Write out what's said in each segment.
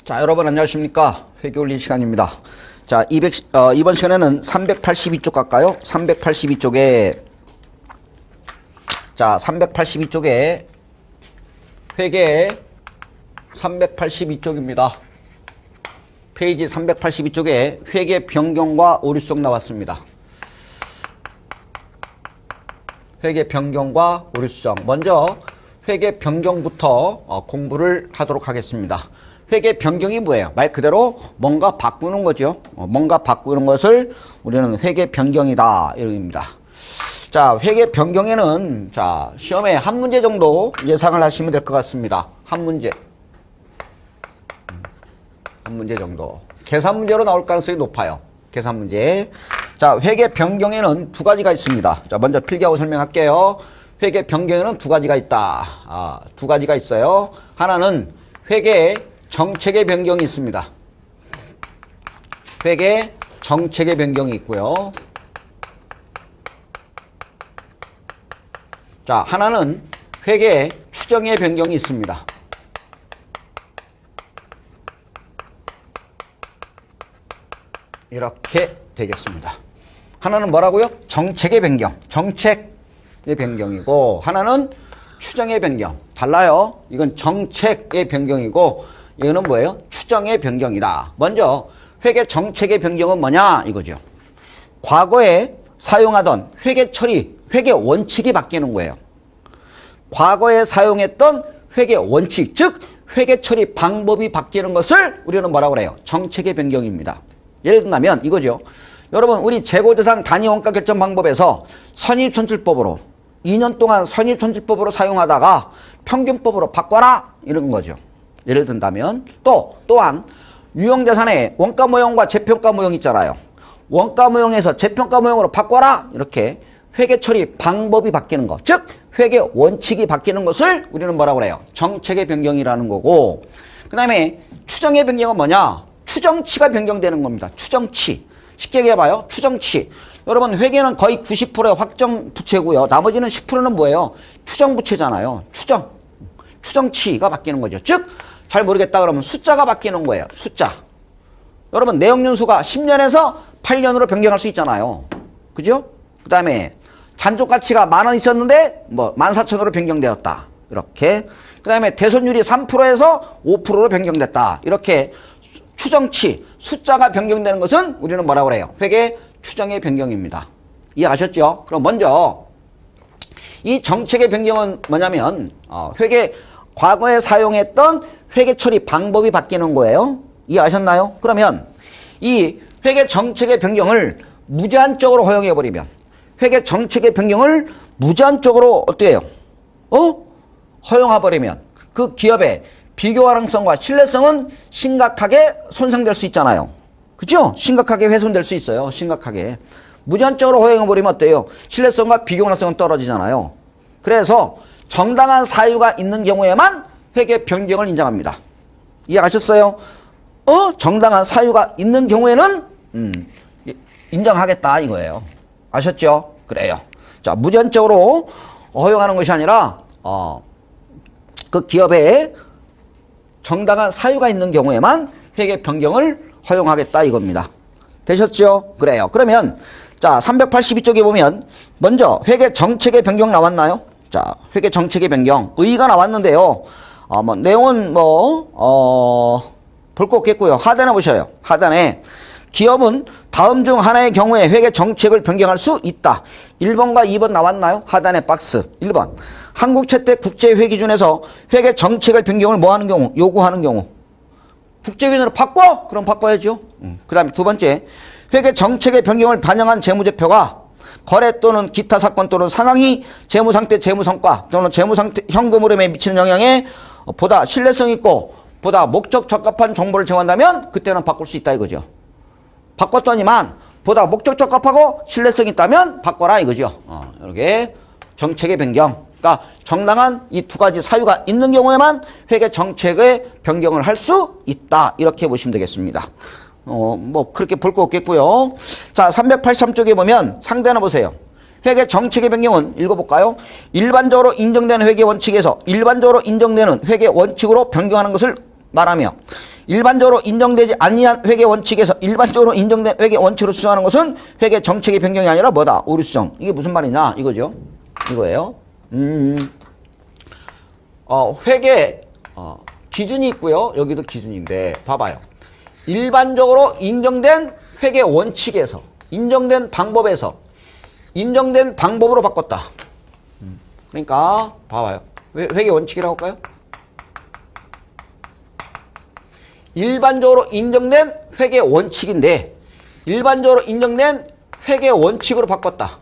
자, 여러분 안녕하십니까? 회계올린 시간입니다. 자, 이번 시간에는 382쪽 갈까요? 382쪽에 자, 382쪽에 회계 382쪽입니다. 페이지 382쪽에 회계 변경과 오류성 나왔습니다. 회계 변경과 오류성. 먼저 회계 변경부터 공부를 하도록 하겠습니다. 회계 변경이 뭐예요? 말 그대로 뭔가 바꾸는 거죠. 뭔가 바꾸는 것을 우리는 회계 변경이다 이럽니다. 자, 회계 변경에는 자, 시험에 한 문제 정도 예상을 하시면 될 것 같습니다. 한 문제 정도. 계산 문제로 나올 가능성이 높아요. 계산 문제. 자, 회계 변경에는 두 가지가 있습니다. 자, 먼저 필기하고 설명할게요. 회계 변경에는 두 가지가 있다. 두 가지가 있어요. 하나는 회계 정책의 변경이 있습니다. 회계 정책의 변경이 있고요. 자, 하나는 회계 추정의 변경이 있습니다. 이렇게 되겠습니다. 하나는 뭐라고요? 정책의 변경. 정책의 변경이고, 하나는 추정의 변경. 달라요. 이건 정책의 변경이고, 이거는 뭐예요? 추정의 변경이다. 먼저 회계 정책의 변경은 뭐냐 이거죠. 과거에 사용하던 회계 처리, 회계 원칙이 바뀌는 거예요. 과거에 사용했던 회계 원칙, 즉 회계 처리 방법이 바뀌는 것을 우리는 뭐라고 그래요? 정책의 변경입니다. 예를 들면 이거죠. 여러분, 우리 재고재산 단위 원가 결정 방법에서 선입선출법으로 2년 동안 선입선출법으로 사용하다가 평균법으로 바꿔라 이런 거죠. 예를 든다면 또한 유형자산의 원가 모형과 재평가 모형 있잖아요. 원가 모형에서 재평가 모형으로 바꿔라 이렇게 회계 처리 방법이 바뀌는 것, 즉 회계 원칙이 바뀌는 것을 우리는 뭐라고 그래요? 정책의 변경이라는 거고, 그 다음에 추정의 변경은 뭐냐? 추정치가 변경되는 겁니다. 추정치. 쉽게 얘기해봐요. 추정치. 여러분, 회계는 거의 90%의 확정 부채고요. 나머지는 10%는 뭐예요? 추정 부채잖아요. 추정치가 바뀌는 거죠. 즉 잘 모르겠다 그러면 숫자가 바뀌는 거예요. 숫자. 여러분, 내역연수가 10년에서 8년으로 변경할 수 있잖아요. 그죠? 그 다음에 잔존가치가 10,000원 있었는데 14,000원으로 변경되었다. 이렇게. 그 다음에 대손율이 3%에서 5%로 변경됐다. 이렇게 추정치, 숫자가 변경되는 것은 우리는 뭐라고 그래요? 회계 추정의 변경입니다. 이해하셨죠? 그럼 먼저 이 정책의 변경은 뭐냐면 회계 과거에 사용했던 회계 처리 방법이 바뀌는 거예요. 이해하셨나요? 그러면 이 회계 정책의 변경을 무제한적으로 허용해버리면, 회계 정책의 변경을 무제한적으로 어떻게 해요? 허용해버리면 그 기업의 비교 가능성과 신뢰성은 심각하게 손상될 수 있잖아요. 그죠? 심각하게 훼손될 수 있어요. 심각하게. 무제한적으로 허용해버리면 어때요? 신뢰성과 비교 가능성은 떨어지잖아요. 그래서 정당한 사유가 있는 경우에만 회계 변경을 인정합니다. 이해하셨어요? 정당한 사유가 있는 경우에는 인정하겠다 이거예요. 아셨죠? 그래요. 자, 무제한적으로 허용하는 것이 아니라 그 기업에 정당한 사유가 있는 경우에만 회계 변경을 허용하겠다 이겁니다. 되셨죠? 그래요. 그러면 자, 382쪽에 보면 먼저 회계 정책의 변경 나왔나요? 자, 회계 정책의 변경 의의가 나왔는데요. 내용은 볼 거 없겠고요. 하단에 보셔요. 하단에 기업은 다음 중 하나의 경우에 회계 정책을 변경할 수 있다. 1번과 2번 나왔나요? 하단에 박스. 1번. 한국 채택 국제회계기준에서 회계 정책을 변경을 뭐하는 경우? 요구하는 경우. 국제기준으로 바꿔? 그럼 바꿔야죠. 그 다음에 두 번째. 회계 정책의 변경을 반영한 재무제표가 거래 또는 기타 사건 또는 상황이 재무상태, 재무성과 또는 재무상태 현금 흐름에 미치는 영향에 보다 신뢰성 있고 보다 목적 적합한 정보를 제공한다면 그때는 바꿀 수 있다 이거죠. 바꿨더니만 보다 목적 적합하고 신뢰성 있다면 바꿔라 이거죠. 이렇게 정책의 변경. 그러니까 정당한 이 두 가지 사유가 있는 경우에만 회계 정책의 변경을 할 수 있다. 이렇게 보시면 되겠습니다. 그렇게 볼 거 없겠고요. 자, 383쪽에 보면 상단을 보세요. 회계 정책의 변경은 읽어볼까요? 일반적으로 인정되는 회계 원칙에서 일반적으로 인정되는 회계 원칙으로 변경하는 것을 말하며 일반적으로 인정되지 아니한 회계 원칙에서 일반적으로 인정된 회계 원칙으로 수정하는 것은 회계 정책의 변경이 아니라 뭐다? 오류 수정. 이게 무슨 말이냐? 이거죠. 이거예요. 회계 기준이 있고요. 여기도 기준인데 봐봐요. 일반적으로 인정된 회계 원칙에서 인정된 방법에서 인정된 방법으로 바꿨다. 그러니까 봐봐요. 회계 원칙이라고 할까요? 일반적으로 인정된 회계 원칙인데 일반적으로 인정된 회계 원칙으로 바꿨다.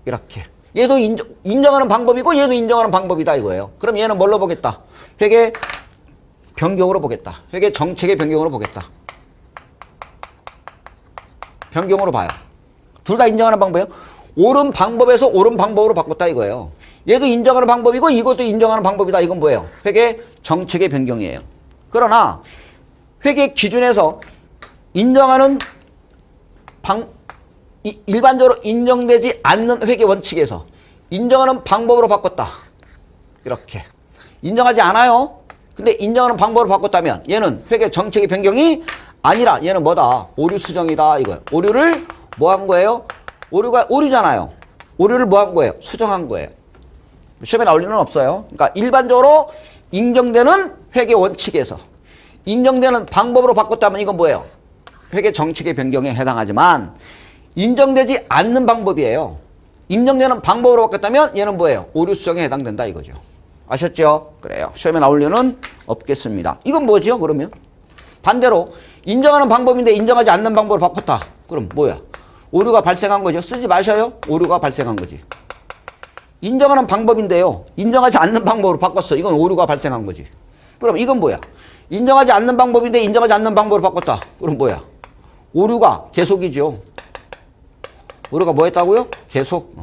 이렇게. 얘도 인정하는 방법이고 얘도 인정하는 방법이다 이거예요. 그럼 얘는 뭘로 보겠다? 회계 변경으로 보겠다. 회계 정책의 변경으로 보겠다. 변경으로 봐요. 둘 다 인정하는 방법이에요. 옳은 방법에서 옳은 방법으로 바꿨다 이거예요. 얘도 인정하는 방법이고 이것도 인정하는 방법이다. 이건 뭐예요? 회계 정책의 변경이에요. 그러나 회계 기준에서 인정하는 일반적으로 인정되지 않는 회계 원칙에서 인정하는 방법으로 바꿨다. 이렇게. 인정하지 않아요. 근데 인정하는 방법으로 바꿨다면 얘는 회계 정책의 변경이 아니라 얘는 뭐다? 오류 수정이다 이거예요. 오류를 뭐 한 거예요? 오류가 오류잖아요. 오류를 뭐 한 거예요? 수정한 거예요. 시험에 나올 일은 없어요. 그러니까 일반적으로 인정되는 회계 원칙에서 인정되는 방법으로 바꿨다면 이건 뭐예요? 회계 정책의 변경에 해당하지만 인정되지 않는 방법이에요. 인정되는 방법으로 바꿨다면 얘는 뭐예요? 오류 수정에 해당된다 이거죠. 아셨죠? 그래요. 시험에 나올 일은 없겠습니다. 이건 뭐죠? 그러면 반대로 인정하는 방법인데 인정하지 않는 방법으로 바꿨다. 그럼 뭐야? 오류가 발생한 거죠. 쓰지 마셔요. 오류가 발생한 거지. 인정하는 방법인데요. 인정하지 않는 방법으로 바꿨어. 이건 오류가 발생한 거지. 그럼 이건 뭐야? 인정하지 않는 방법인데 인정하지 않는 방법으로 바꿨다. 그럼 뭐야? 오류가 계속이죠. 오류가 뭐 했다고요? 계속.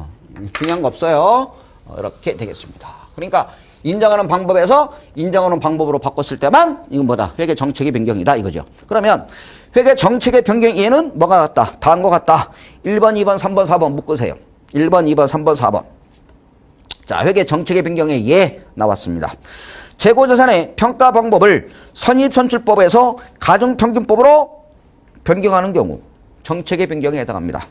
중요한 거 없어요. 이렇게 되겠습니다. 그러니까 인정하는 방법에서 인정하는 방법으로 바꿨을 때만 이건 뭐다? 회계 정책의 변경이다 이거죠. 그러면 회계 정책의 변경 얘는 뭐가 같다? 다한 것 같다. 1번, 2번, 3번, 4번 묶으세요. 1번, 2번, 3번, 4번. 자, 회계 정책의 변경에 예 나왔습니다. 재고자산의 평가 방법을 선입선출법에서 가중평균법으로 변경하는 경우 정책의 변경에 해당합니다.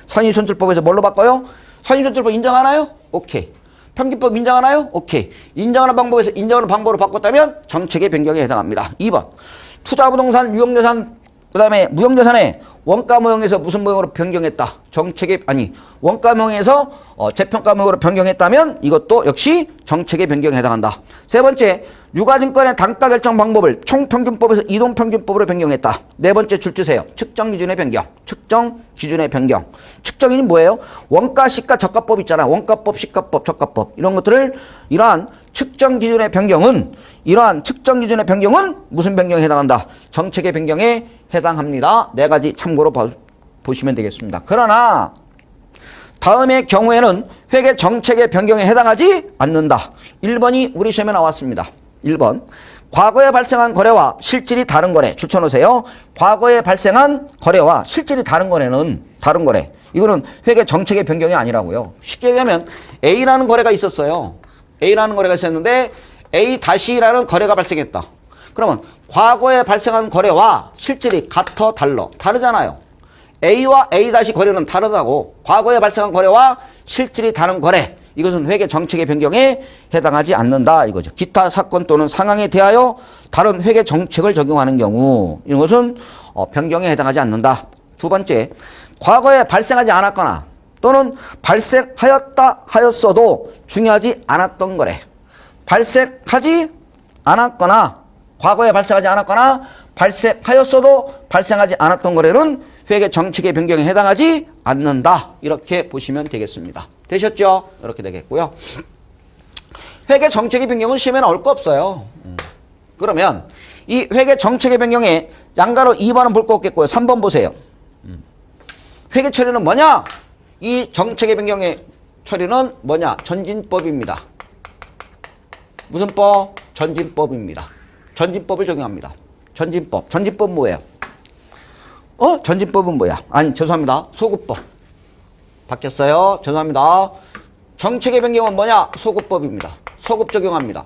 선입선출법에서 뭘로 바꿔요? 선입선출법 인정하나요? 오케이. 평균법 인정하나요? 오케이. 인정하는 방법에서 인정하는 방법으로 바꿨다면 정책의 변경에 해당합니다. 2번. 투자부동산, 유형자산, 그 다음에 무형자산의 원가모형에서 무슨 모형으로 변경했다. 정책의, 아니, 원가모형에서 재평가모형으로 변경했다면 이것도 역시 정책의 변경에 해당한다. 세 번째, 유가증권의 단가 결정 방법을 총평균법에서 이동평균법으로 변경했다. 네 번째 줄 주세요. 측정기준의 변경. 측정기준의 변경. 측정이 뭐예요? 원가, 시가, 저가법 있잖아. 원가법, 시가법, 저가법. 이런 것들을 이러한 측정기준의 변경은 무슨 변경에 해당한다? 정책의 변경에 해당합니다. 네 가지 참고로 보시면 되겠습니다. 그러나 다음의 경우에는 회계 정책의 변경에 해당하지 않는다. 1번이 우리 시험에 나왔습니다. 1번. 과거에 발생한 거래와 실질이 다른 거래. 줄쳐놓으세요. 과거에 발생한 거래와 실질이 다른 거래는 다른 거래. 이거는 회계 정책의 변경이 아니라고요. 쉽게 얘기하면 A라는 거래가 있었어요. A라는 거래가 있었는데 A-라는 거래가 발생했다. 그러면 과거에 발생한 거래와 실질이 같아 달라? 다르잖아요. A와 A- 거래는 다르다고. 과거에 발생한 거래와 실질이 다른 거래. 이것은 회계 정책의 변경에 해당하지 않는다 이거죠. 기타 사건 또는 상황에 대하여 다른 회계 정책을 적용하는 경우 이것은 변경에 해당하지 않는다. 두 번째, 과거에 발생하지 않았거나 또는 발생하였다 하였어도 중요하지 않았던 거래. 발생하지 않았거나 과거에 발생하지 않았거나 발생하였어도 발생하지 않았던 거래는 회계 정책의 변경에 해당하지 않는다. 이렇게 보시면 되겠습니다. 되셨죠? 이렇게 되겠고요. 회계 정책의 변경은 시험에 나올 거 없어요. 그러면 이 회계 정책의 변경에 양가로 2번은 볼 거 없겠고요. 3번 보세요. 회계 처리는 뭐냐? 이 정책의 변경의 처리는 뭐냐? 전진법입니다. 무슨 법? 전진법입니다. 전진법을 적용합니다. 전진법. 전진법 뭐예요? 전진법은 뭐야? 아니, 죄송합니다. 소급법. 바뀌었어요. 죄송합니다. 정책의 변경은 뭐냐? 소급법입니다. 소급 적용합니다.